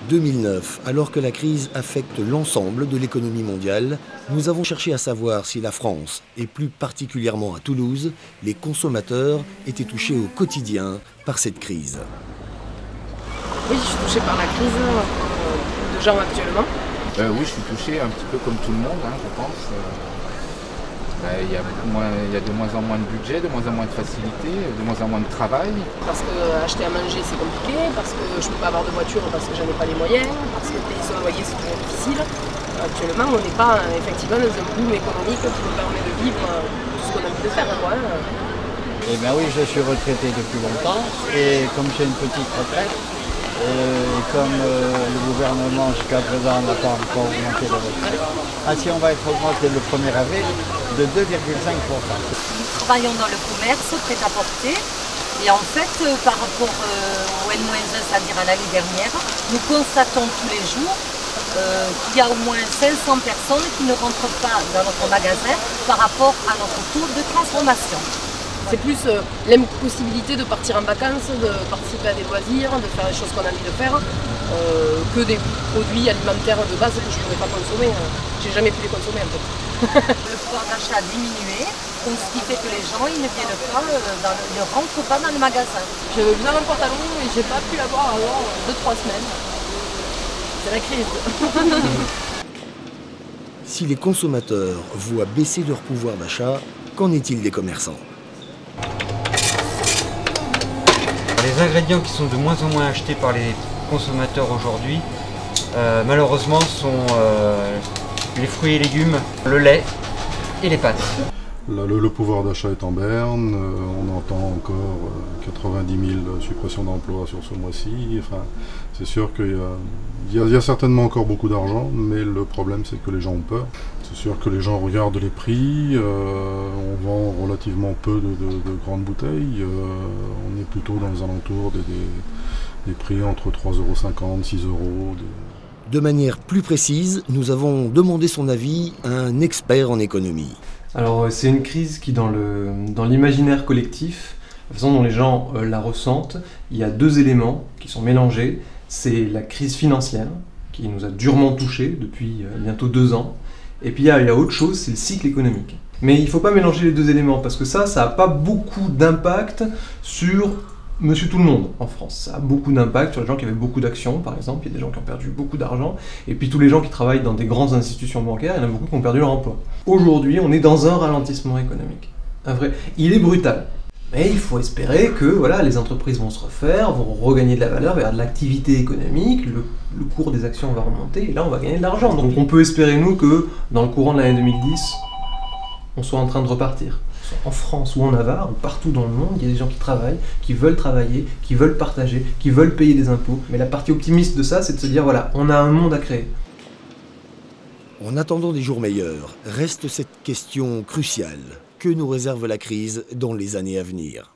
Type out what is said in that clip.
2009, alors que la crise affecte l'ensemble de l'économie mondiale, nous avons cherché à savoir si la France, et plus particulièrement à Toulouse, les consommateurs étaient touchés au quotidien par cette crise. Oui, je suis touchée par la crise de gens actuellement. Oui, je suis touché un petit peu comme tout le monde, je pense. Il y a de moins en moins de budget, de moins en moins de facilité, de moins en moins de travail. Parce que acheter à manger c'est compliqué, parce que je ne peux pas avoir de voiture parce que j'en ai pas les moyens, parce que payer son loyer c'est toujours difficile. Actuellement on n'est pas effectivement dans un boom économique qui nous permet de vivre tout ce qu'on a envie de faire. Eh bien oui, je suis retraité depuis longtemps et comme j'ai une petite retraite, et comme le gouvernement jusqu'à présent n'a pas encore augmenté la retraite, ainsi on va être augmenté le 1er avril de 2,5%. Nous travaillons dans le commerce, prêt-à-porter, et en fait par rapport au N-1, c'est-à-dire à l'année dernière, nous constatons tous les jours qu'il y a au moins 500 personnes qui ne rentrent pas dans notre magasin par rapport à notre taux de transformation. C'est plus l'impossibilité de partir en vacances, de participer à des loisirs, de faire les choses qu'on a envie de faire, que des produits alimentaires de base que je ne pourrais pas consommer. J'ai jamais pu les consommer en fait. Le pouvoir d'achat a diminué, donc ce qui fait que les gens ils ne viennent pas, ne rentrent pas dans le magasin. Je venais un pantalon et j'ai pas pu l'avoir avant 2-3 semaines. C'est la crise. Si les consommateurs voient baisser leur pouvoir d'achat, qu'en est-il des commerçants ? Les ingrédients qui sont de moins en moins achetés par les consommateurs aujourd'hui, malheureusement, sont les fruits et légumes, le lait et les pâtes. Le pouvoir d'achat est en berne, on entend encore 90 000 suppressions d'emplois sur ce mois-ci. Enfin, c'est sûr qu'il y a certainement encore beaucoup d'argent, mais le problème c'est que les gens ont peur. C'est sûr que les gens regardent les prix, on vend relativement peu de grandes bouteilles, on est plutôt dans les alentours des prix entre 3,50 €, 6 €. De manière plus précise, nous avons demandé son avis à un expert en économie. Alors c'est une crise qui dans l'imaginaire collectif, la façon dont les gens la ressentent, il y a deux éléments qui sont mélangés. C'est la crise financière qui nous a durement touchés depuis bientôt 2 ans. Et puis il y a autre chose, c'est le cycle économique. Mais il ne faut pas mélanger les deux éléments parce que ça n'a pas beaucoup d'impact sur Monsieur Tout-le-Monde en France. Ça a beaucoup d'impact sur les gens qui avaient beaucoup d'actions, par exemple. Il y a des gens qui ont perdu beaucoup d'argent. Et puis tous les gens qui travaillent dans des grandes institutions bancaires, il y en a beaucoup qui ont perdu leur emploi. Aujourd'hui, on est dans un ralentissement économique. Il est brutal. Mais il faut espérer que les entreprises vont se refaire, vont regagner de la valeur, vers de l'activité économique, le cours des actions va remonter, et là on va gagner de l'argent. Donc on peut espérer, nous, que dans le courant de l'année 2010, on soit en train de repartir. En France ou en Navarre, ou partout dans le monde, il y a des gens qui travaillent, qui veulent travailler, qui veulent partager, qui veulent payer des impôts. Mais la partie optimiste de ça, c'est de se dire, voilà, on a un monde à créer. En attendant des jours meilleurs, reste cette question cruciale. Que nous réserve la crise dans les années à venir ?